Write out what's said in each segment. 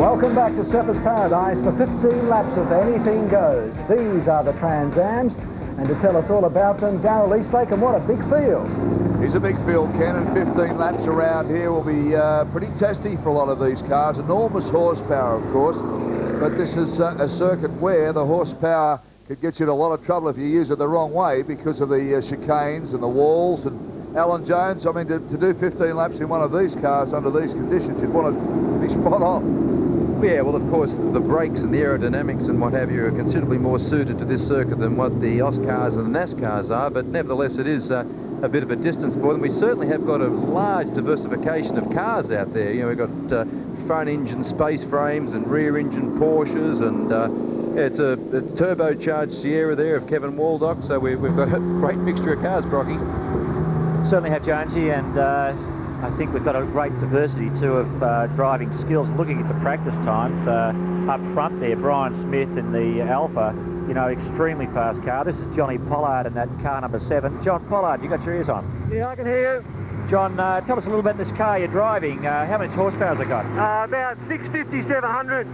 Welcome back to Surfers Paradise for 15 laps of Anything Goes. These are the Tranzams, and to tell us all about them, Darryl Eastlake, and what a big field. It's a big field, Ken, and 15 laps around here will be pretty testy for a lot of these cars. Enormous horsepower, of course, but this is a circuit where the horsepower could get you in a lot of trouble if you use it the wrong way because of the chicanes and the walls. And Alan Jones, I mean, to do 15 laps in one of these cars under these conditions, you'd want to be spot on. Yeah, well, of course, the brakes and the aerodynamics and what have you are considerably more suited to this circuit than what the Oscars and the NASCARs are, but nevertheless, it is a bit of a distance for them. We certainly have got a large diversification of cars out there. You know, we've got front engine space frames and rear engine Porsches, and it's a turbocharged Sierra there of Kevin Waldock, so we've got a great mixture of cars, Brocky. Certainly have, Jonesy, and I think we've got a great diversity too of driving skills. Looking at the practice times up front there, Brian Smith in the Alpha, you know, extremely fast car. This is Johnny Pollard in that car number 7. John Pollard, you got your ears on? Yeah, I can hear you. John, tell us a little about this car you're driving. How many horsepower has it got? About 650, 700.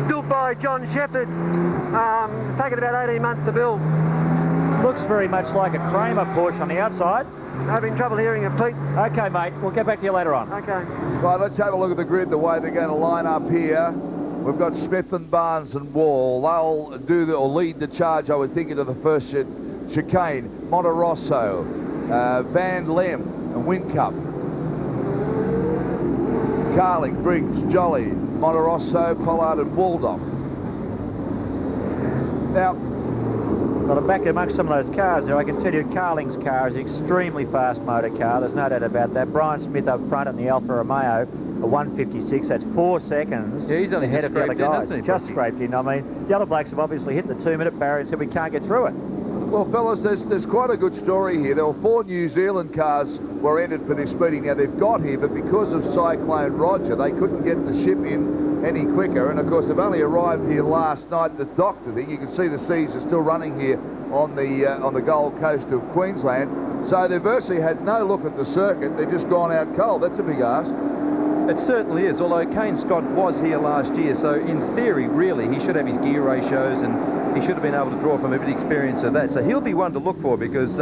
Built by John Shepherd. Taken about 18 months to build. Looks very much like a Kramer Porsche on the outside. Having trouble hearing you, Pete. Okay, mate. We'll get back to you later on. Okay. Right, let's have a look at the grid, the way they're going to line up here. We've got Smith and Barnes and Wall. They'll do or lead the charge, I would think, into the first chicane. Monterosso, Van Lem and Whincup. Carling, Briggs, Jolly, Monterosso, Pollard and Waldock. Now, well, back amongst some of those cars there, I can tell you Carling's car is an extremely fast motor car. There's no doubt about that. Brian Smith up front in the Alfa Romeo, a 156. That's 4 seconds. Yeah, he's only ahead of the other guys. Just scraped in. I mean, the other blokes have obviously hit the 2-minute barrier and said we can't get through it. well, fellas, there's quite a good story here. There were 4 New Zealand cars were entered for this meeting. Now, they've got here, but because of Cyclone Roger, they couldn't get the ship in any quicker. And, of course, they've only arrived here last night. The doctor thing, you can see the seas are still running here on the Gold Coast of Queensland. So they've virtually had no look at the circuit. They've just gone out cold. That's a big ask. It certainly is, although Kane Scott was here last year, so in theory, really, he should have his gear ratios and he should have been able to draw from a bit of experience of that. So he'll be one to look for because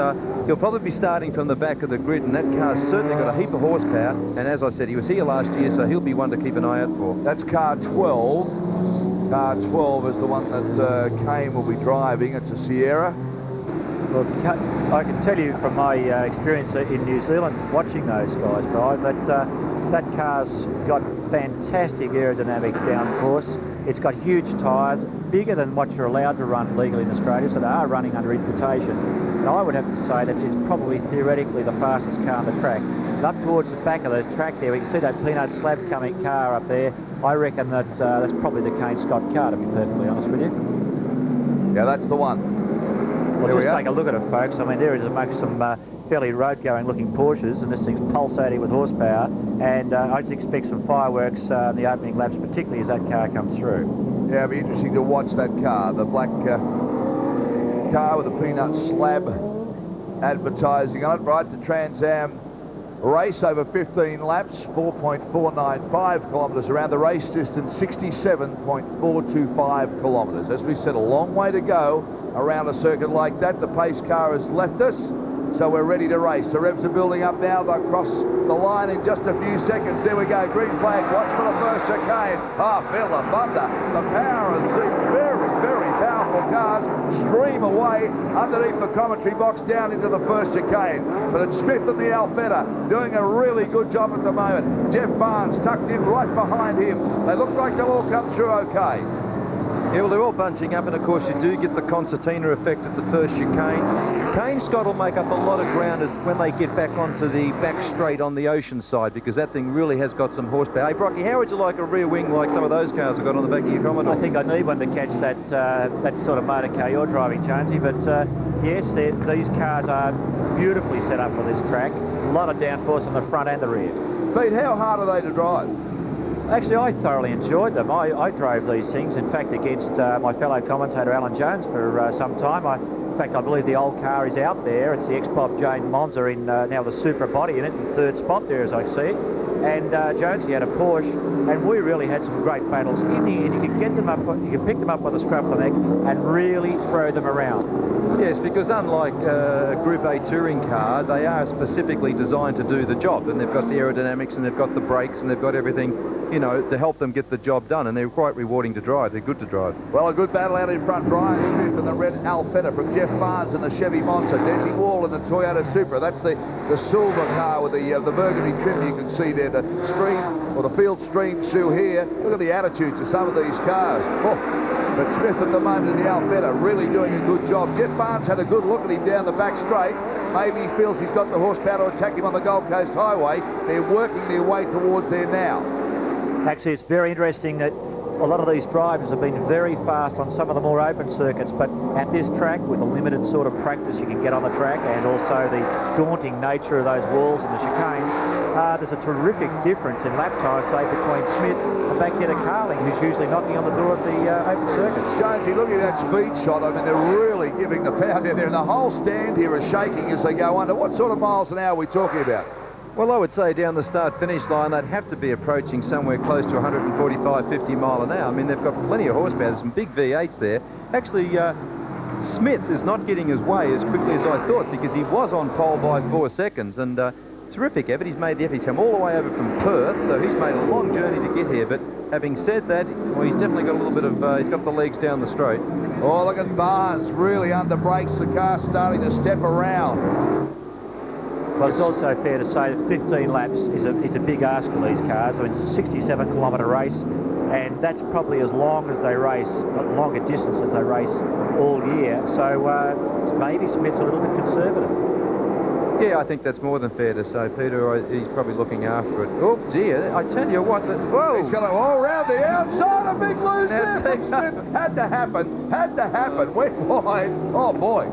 he'll probably be starting from the back of the grid, and that car's certainly got a heap of horsepower. And as I said, he was here last year, so he'll be one to keep an eye out for. That's car 12. Car 12 is the one that Kane will be driving. It's a Sierra. Look, I can tell you from my experience in New Zealand watching those guys drive that that car's got fantastic aerodynamic downforce. It's got huge tyres, bigger than what you're allowed to run legally in Australia, so they are running under imputation. And I would have to say that it's probably theoretically the fastest car on the track. And up towards the back of the track there, we can see that peanut slab coming car up there. I reckon that that's probably the Kane Scott car, to be perfectly honest with you. Yeah, that's the one. Well, just take a look at it, folks. I mean, there is amongst some fairly road-going looking Porsches, and this thing's pulsating with horsepower, and I just expect some fireworks in the opening laps, particularly as that car comes through. Yeah, it'll be interesting to watch that car, the black car with the peanut slab advertising on it. Right, the Tranzam race over 15 laps, 4.495 kilometres around. The race distance, 67.425 kilometres. As we said, a long way to go around a circuit like that. The pace car has left us, so we're ready to race. The revs are building up now. They'll cross the line in just a few seconds. There we go, green flag. Watch for the first chicane. Ah, feel the thunder. The power of the very, very powerful cars stream away underneath the commentary box down into the first chicane. But it's Smith and the Alfetta doing a really good job at the moment. Jeff Barnes tucked in right behind him. They look like they'll all come through okay. Yeah, well, they're all bunching up, and of course you do get the concertina effect at the first chicane. Kane Scott will make up a lot of ground as when they get back onto the back straight on the ocean side, because that thing really has got some horsepower. Hey, Brocky, how would you like a rear wing like some of those cars have got on the back of your Commodore? I think I need one to catch that that sort of motor car you're driving, Jonesy, but yes, these cars are beautifully set up for this track. A lot of downforce on the front and the rear. Pete, how hard are they to drive? Actually, I thoroughly enjoyed them. I drove these things, in fact, against my fellow commentator Alan Jones for some time. In fact, I believe the old car is out there. It's the ex-Bob Jane Monza in now the Supra body in it, in 3rd spot there as I see it. and Jonesy had a Porsche, and we really had some great battles. In the end, you could get them up, you could pick them up by the scruff of the neck and really throw them around. Yes, because unlike a Group A touring car, they are specifically designed to do the job, and they've got the aerodynamics and they've got the brakes and they've got everything, you know, to help them get the job done, and they're quite rewarding to drive. They're good to drive. Well, a good battle out in front. Brian Smith in the red Alfetta from Jeff Barnes in the Chevy Monza. Desi Wall in the Toyota Supra. That's the silver car with the burgundy trim. You can see there the stream, or the field stream through here. Look at the attitudes of some of these cars. Oh. But Smith at the moment in the Alfetta really doing a good job. Jeff Barnes had a good look at him down the back straight. Maybe he feels he's got the horsepower to attack him on the Gold Coast Highway. They're working their way towards there now. Actually, it's very interesting that a lot of these drivers have been very fast on some of the more open circuits, but at this track, with the limited sort of practice you can get on the track, and also the daunting nature of those walls and the chicanes, there's a terrific difference in lap time, say, between Smith and back here to Carling, who's usually knocking on the door of the open circuits. Jonesy, look at that speed shot. I mean, they're really giving the pound in there, and the whole stand here is shaking as they go under. What sort of miles an hour are we talking about? Well, I would say down the start-finish line, they'd have to be approaching somewhere close to 145, 50 mile an hour. I mean, they've got plenty of horsepower. There's some big V8s there. Actually, Smith is not getting his way as quickly as I thought, because he was on pole by 4 seconds. And terrific effort. He's made the effort. He's come all the way over from Perth, so he's made a long journey to get here. But having said that, well, he's definitely got a little bit of, he's got the legs down the straight. Oh, look at Barnes really under brakes. The car starting to step around. Well, it's also fair to say that 15 laps is a big ask for these cars. I mean, it's a 67-kilometre race, and that's probably as long as they race, longer distance as they race all year. So maybe Smith's a little bit conservative. Yeah, I think that's more than fair to say, Peter. He's probably looking after it. Oh, dear, I tell you what, whoa! He's going to all round the outside, a big lose there from Smith. Had to happen, went wide. Oh, boy.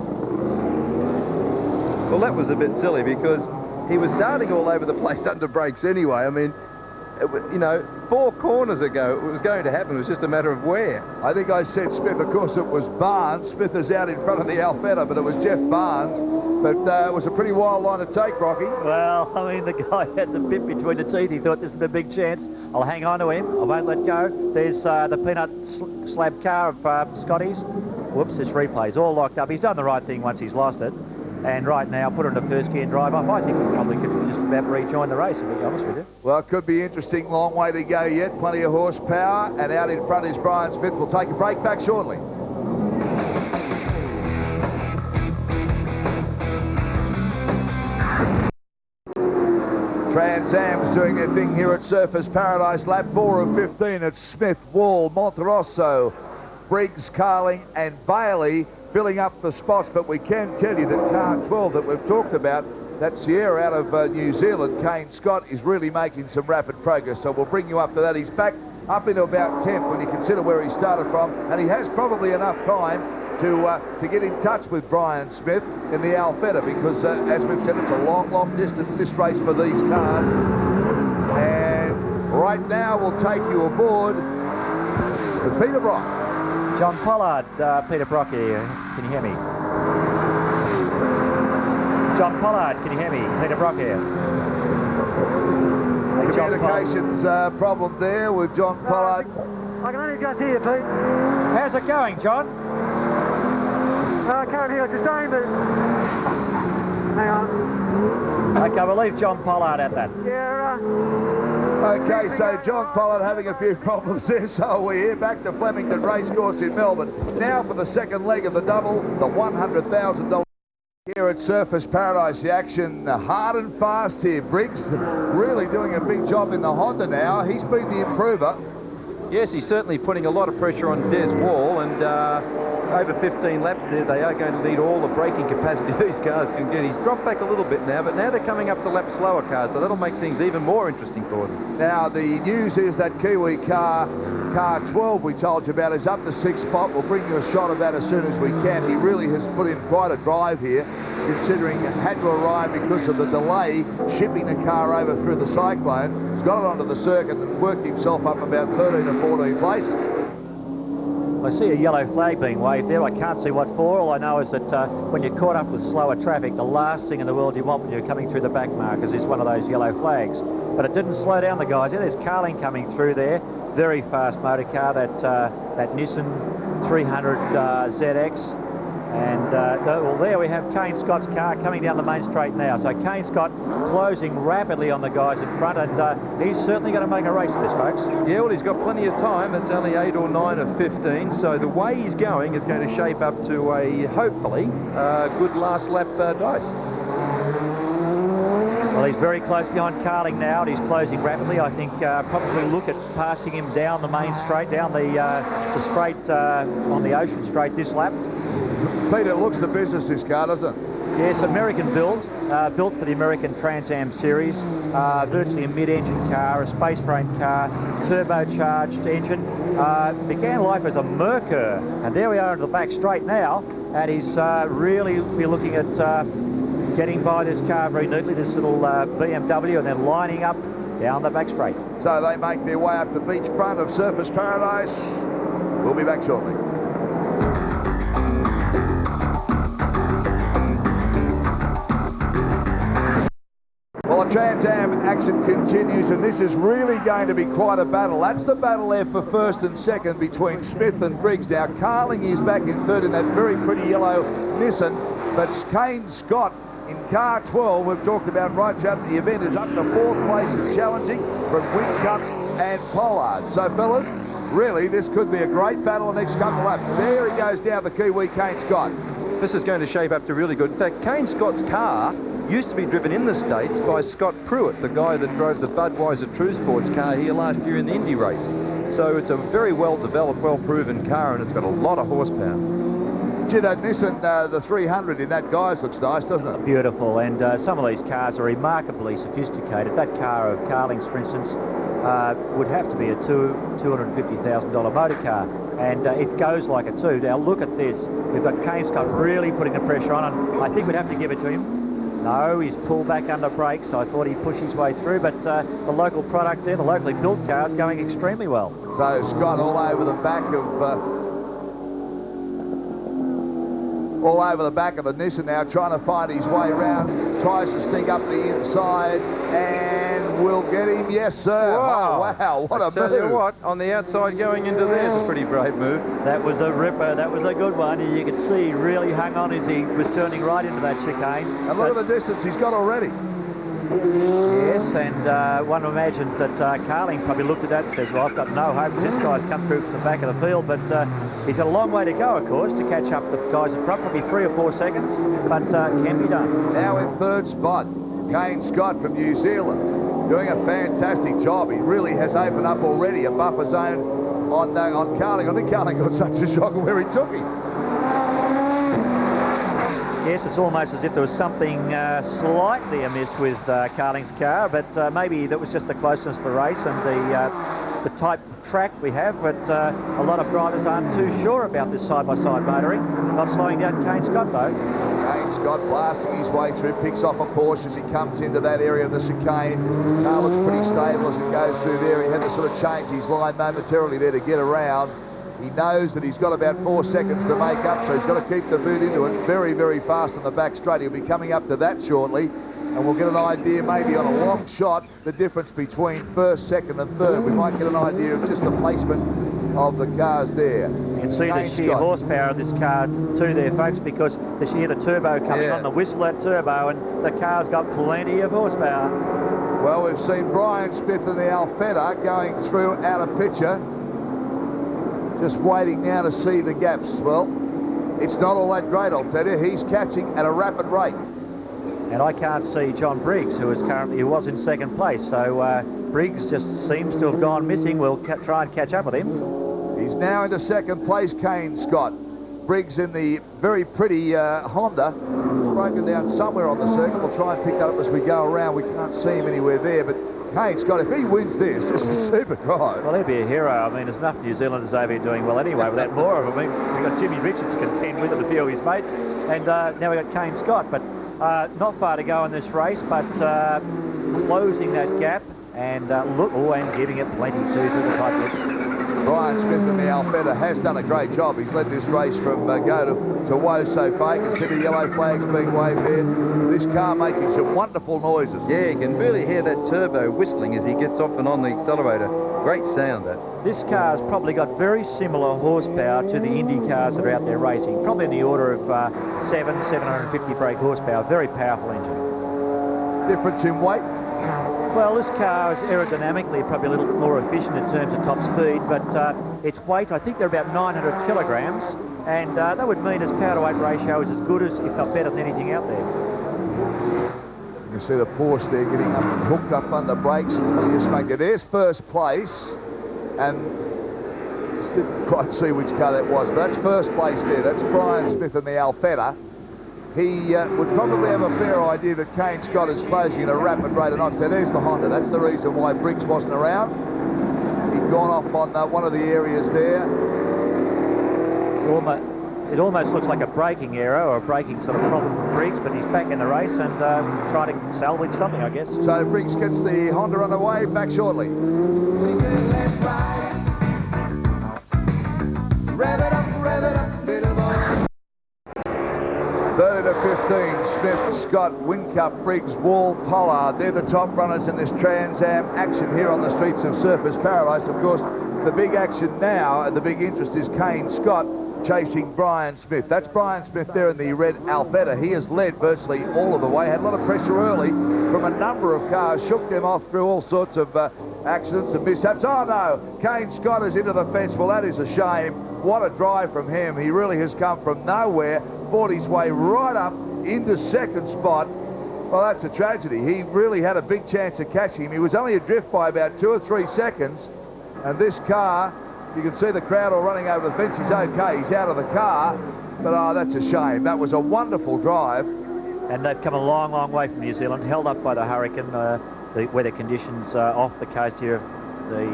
Well, that was a bit silly, because he was darting all over the place under brakes anyway. I mean, you know, 4 corners ago it was going to happen. It was just a matter of where. I think I said Smith. Of course, it was Barnes. Smith is out in front of the Alfetta, but it was Jeff Barnes. But it was a pretty wild line to take, Rocky. Well, I mean, the guy had the bit between the teeth. He thought this is a big chance. I'll hang on to him. I won't let go. There's the peanut slab car of Scotty's. Whoops, this replay's all locked up. He's done the right thing once he's lost it. And right now, put it into first gear and drive off. I think we probably could just about rejoin the race, to be honest with you. Well, it could be interesting. Long way to go yet. Plenty of horsepower. And out in front is Brian Smith. We'll take a break. Back shortly. Transam's doing their thing here at Surfers Paradise. Lap 4 of 15. It's Smith, Wall, Monterosso, Briggs, Carling and Bailey filling up the spots, but we can tell you that car 12 that we've talked about, that Sierra out of New Zealand, Kane Scott, is really making some rapid progress. So we'll bring you up to that. He's back up into about 10th when you consider where he started from, and he has probably enough time to get in touch with Brian Smith in the Alfetta, because as we've said, it's a long distance, this race for these cars. And right now we'll take you aboard with Peter Brock. John Pollard, Peter Brock here. Can you hear me? John Pollard, can you hear me? Peter Brock here. Hey, Communications problem there with John Pollard. I can only just hear you, Pete. How's it going, John? I can't hear what you're saying, but... Hang on. Okay, we'll leave John Pollard at that. Yeah, Okay, so John Pollard having a few problems there, so we're here back to Flemington Racecourse in Melbourne. Now for the second leg of the double, the $100,000 here at Surfers Paradise. The action hard and fast here. Briggs really doing a big job in the Honda now. He's been the improver. Yes, he's certainly putting a lot of pressure on Des Wall, and over 15 laps there, they are going to need all the braking capacity these cars can get. He's dropped back a little bit now, but now they're coming up to lap slower cars, so that'll make things even more interesting for them. Now, the news is that Kiwi car 12 we told you about is up to 6th spot. We'll bring you a shot of that as soon as we can. He really has put in quite a drive here, considering it had to arrive because of the delay shipping the car over through the cyclone. He's got it onto the circuit and worked himself up about 13 or 14 places. I see a yellow flag being waved there. I can't see what for. All I know is that when you're caught up with slower traffic, the last thing in the world you want when you're coming through the back markers is one of those yellow flags. but it didn't slow down the guys. There's Carling coming through there. Very fast motor car, that Nissan 300 ZX. And well, there we have Kane Scott's car coming down the main straight now. So Kane Scott closing rapidly on the guys in front, and he's certainly going to make a race of this, folks. Yeah, well, he's got plenty of time. It's only 8 or 9 of 15, so the way he's going is going to shape up to a, hopefully, good last lap dice. Well, he's very close behind Carling now, and he's closing rapidly. I think probably look at passing him down the main straight, down the straight on the Ocean Straight this lap. Peter, it looks the business, this car, doesn't it? Yes, American built for the American Tranzam series. Virtually a mid-engine car, a space frame car, turbocharged engine. Began life as a Merkur, and there we are into the back straight now, and he's really be looking at getting by this car very neatly, this little BMW, and then lining up down the back straight. So they make their way up the beachfront of Surfers Paradise. We'll be back shortly. Well, the Trans Am action continues, and this is really going to be quite a battle. That's the battle there for first and second between Smith and Briggs. Now, Carling is back in third in that very pretty yellow Nissan, but Kane Scott in car 12, we've talked about right throughout the event, is up to fourth place and challenging from Whincup and Pollard. So, fellas, really, this could be a great battle the next couple of laps. There he goes now, the Kiwi Kane Scott. This is going to shape up to really good. In fact, Kane Scott's car used to be driven in the States by Scott Pruitt, the guy that drove the Budweiser True Sports car here last year in the Indy racing. So it's a very well-developed, well-proven car, and it's got a lot of horsepower. Gee, that Nissan, the 300 in that guise looks nice, doesn't it? Beautiful, and some of these cars are remarkably sophisticated. That car of Carling's, for instance, would have to be a $250,000 motor car, and it goes like a two. Now look at this. We've got Kane Scott really putting the pressure on, and I think we'd have to give it to him. No, he's pulled back under brakes. I thought he'd push his way through, but the local product there, the locally built car, is going extremely well. So Scott all over the back of the Nissan now, trying to find his way around, tries to sneak up the inside, and will get him. Yes, sir. Wow, wow, what a move. Tell you what, on the outside going into there's a pretty brave move. That was a ripper. That was a good one. And you could see he really hung on as he was turning right into that chicane. And look at the distance he's got already. Yes, and one imagines that Carling probably looked at that and says, well, I've got no hope. This guy's come through from the back of the field, but he's got a long way to go, of course, to catch up the guys in front, probably 3 or 4 seconds, but can be done. Now in third spot, Kane Scott from New Zealand, doing a fantastic job. He really has opened up already a buffer zone on Carling. I think Carling got such a shock where he took him. Yes, it's almost as if there was something slightly amiss with Carling's car, but maybe that was just the closeness of the race and the type of track we have, but a lot of drivers aren't too sure about this side-by-side motoring. Not slowing down Kane Scott, though. Kane Scott blasting his way through, picks off a Porsche as he comes into that area of the chicane. Car looks pretty stable as it goes through there. He had to sort of change his line momentarily there to get around. He knows that he's got about 4 seconds to make up, so he's got to keep the boot into it very, very fast on the back straight. He'll be coming up to that shortly, and we'll get an idea maybe on a long shot the difference between first, second and third. We might get an idea of just the placement of the cars there. You can see the sheer horsepower of this car too there, folks, because you hear the turbo coming on, the whistle at turbo, and the car's got plenty of horsepower. Well, we've seen Brian Smith in the Alfetta going through out of picture. Just waiting now to see the gaps. Well, it's not all that great, I'll tell you. He's catching at a rapid rate. And I can't see John Briggs, who was in second place. So Briggs just seems to have gone missing. We'll try and catch up with him. He's now into second place, Kane Scott. Briggs in the very pretty Honda. It's broken down somewhere on the circuit. We'll try and pick that up as we go around. We can't see him anywhere there, but Kane Scott, if he wins this is a super drive. Well, he'd be a hero. I mean, there's enough New Zealanders over here doing well anyway without more of them. I mean, we've got Jimmy Richards contend with and a few of his mates, and now we've got Kane Scott, but not far to go in this race, but closing that gap and and giving it plenty too through the pipettes. Brian Smith in the Alfetta has done a great job. He's led this race from go to woe so far. You can see the yellow flags being waved there. This car making some wonderful noises. Yeah, you can really hear that turbo whistling as he gets off and on the accelerator. Great sound, that. This car's probably got very similar horsepower to the Indy cars that are out there racing. Probably in the order of 750 brake horsepower. Very powerful engine. Difference in weight? Well, this car is aerodynamically probably a little more efficient in terms of top speed, but its weight, I think they're about 900 kilograms, and that would mean its power-to-weight ratio is as good as, if not better than anything out there. You can see the Porsche there getting up and hooked up under brakes. There's first place, and just didn't quite see which car that was, but that's first place there. That's Brian Smith in the Alfetta. He would probably have a fair idea that Kane Scott is closing at a rapid rate of knots. So there's the Honda. That's the reason why Briggs wasn't around. He'd gone off on one of the areas there. It almost looks like a braking error or a braking sort of problem from Briggs, but he's back in the race and trying to salvage something, I guess. So Briggs gets the Honda on the way. Back shortly. Rev it up, little boy. 30 to 15, Smith, Scott, Whincup, Briggs, Wall, Pollard. They're the top runners in this Trans Am action here on the streets of Surfers Paradise. Of course, the big action now and the big interest is Kane Scott chasing Brian Smith. That's Brian Smith there in the red Alfetta. He has led virtually all of the way, had a lot of pressure early from a number of cars, shook them off through all sorts of accidents and mishaps. Oh no, Kane Scott is into the fence. Well, that is a shame. What a drive from him. He really has come from nowhere, fought his way right up into second spot. Well, that's a tragedy. He really had a big chance of catching him. He was only adrift by about 2 or 3 seconds, and this car, you can see the crowd all running over the fence. He's okay, he's out of the car, but oh, that's a shame. That was a wonderful drive. And they've come a long, long way from New Zealand, held up by the hurricane, the weather conditions off the coast here of the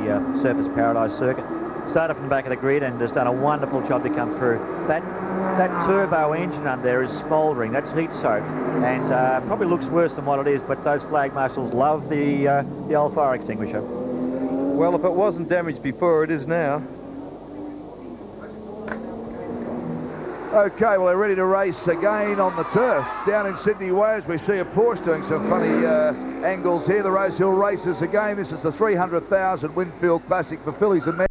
Surfers Paradise circuit. Started from the back of the grid and has done a wonderful job to come through. That turbo engine under there is smouldering. That's heat soaked and probably looks worse than what it is, but those flag marshals love the old fire extinguisher. Well, if it wasn't damaged before, it is now. Okay, well, they're ready to race again on the turf. Down in Sydney Wales, we see a Porsche doing some funny angles here. The Rose Hill Races again. This is the 300,000 Winfield Classic for fillies and men.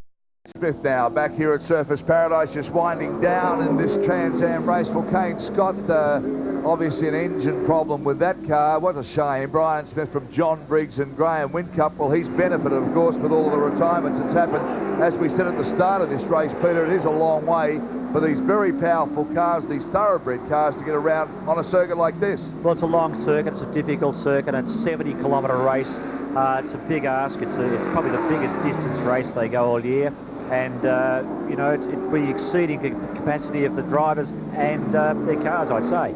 Smith now back here at Surfers Paradise, just winding down in this Trans Am race for Kane Scott. Obviously an engine problem with that car. What a shame. Brian Smith from John Briggs and Graham Whincup. Well, he's benefited, of course, with all of the retirements that's happened. As we said at the start of this race, Peter, it is a long way for these very powerful cars, these thoroughbred cars, to get around on a circuit like this. Well, it's a long circuit, it's a difficult circuit, it's a 70-kilometre race. It's a big ask. It's probably the biggest distance race they go all year. And, you know, it'd be exceeding the capacity of the drivers and their cars, I'd say.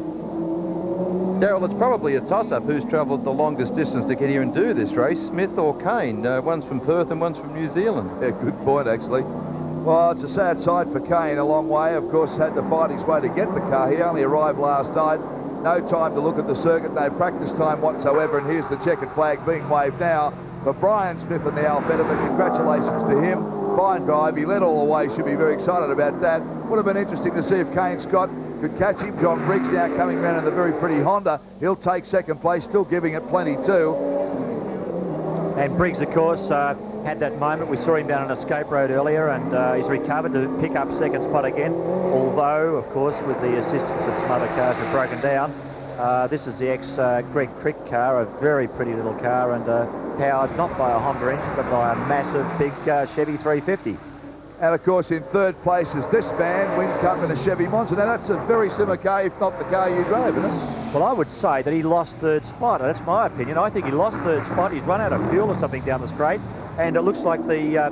Daryl, it's probably a toss-up who's travelled the longest distance to get here and do this race, Smith or Kane. One's from Perth and one's from New Zealand. Yeah, good point, actually. Well, it's a sad sight for Kane, a long way. Of course, had to fight his way to get the car. He only arrived last night. No time to look at the circuit, no practice time whatsoever. And here's the checkered flag being waved now for Brian Smith and the Alfetta. But congratulations to him. Fine drive. He led all the way. Should be very excited about that. Would have been interesting to see if Kane Scott could catch him. John Briggs now coming around in the very pretty Honda. He'll take second place, still giving it plenty too. And Briggs, of course, had that moment. We saw him down on Escape Road earlier, and he's recovered to pick up second spot again. Although, of course, with the assistance of some other cars have broken down. This is the ex-Greg Crick car, a very pretty little car, and powered not by a Honda engine, but by a massive, big Chevy 350. And, of course, in third place is this man, Whincup in a Chevy Monza. Now, that's a very similar car, if not the car you drove, isn't it? Well, I would say that he lost third spot. That's my opinion. I think he lost third spot. He's run out of fuel or something down the straight, and it looks like the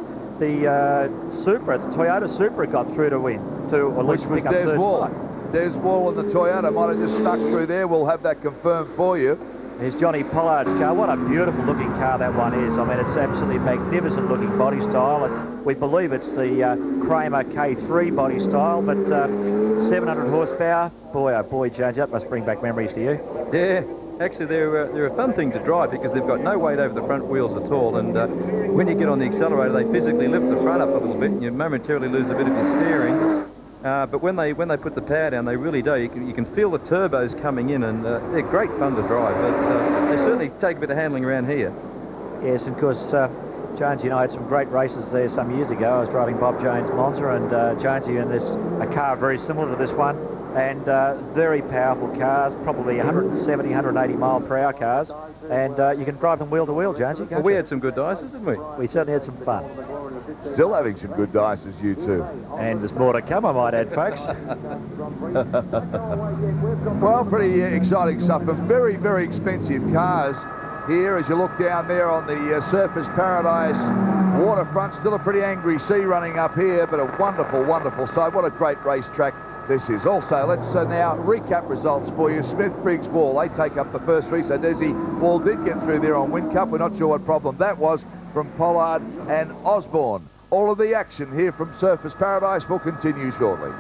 Supra, the Toyota Supra, got through to win, to at least pick up third spot. Des Wall and the Toyota might have just stuck through there. We'll have that confirmed for you. Here's Johnny Pollard's car. What a beautiful looking car that one is. I mean, it's absolutely magnificent looking body style, and we believe it's the Kramer K3 body style, but 700 horsepower. Boy, oh boy, Judge, that must bring back memories to you. Yeah, Actually, they're a fun thing to drive because they've got no weight over the front wheels at all, and when you get on the accelerator, they physically lift the front up a little bit, and you momentarily lose a bit of your steering. But when they put the power down, they really do. You can feel the turbos coming in, and they're great fun to drive. But they certainly take a bit of handling around here. Yes, and of course, Jonesy and I had some great races there some years ago. I was driving Bob Jones' Monza, and Jonesy in a car very similar to this one, and very powerful cars, probably 170, 180 mile per hour cars, and you can drive them wheel to wheel, Jonesy. Well, we had some good dices, didn't we? We certainly had some fun. Still having some good dices, you two. And there's more to come, I might add, folks. Well, pretty exciting stuff, and very, very expensive cars here as you look down there on the Surfers Paradise waterfront. Still a pretty angry sea running up here, but a wonderful, wonderful sight. What a great racetrack this is. Also, let's now recap results for you. Smith, Briggs, Wall, they take up the first three. So Desi Wall did get through there on Win Cup. We're not sure what problem that was from Pollard and Osborne. All of the action here from Surfers Paradise will continue shortly.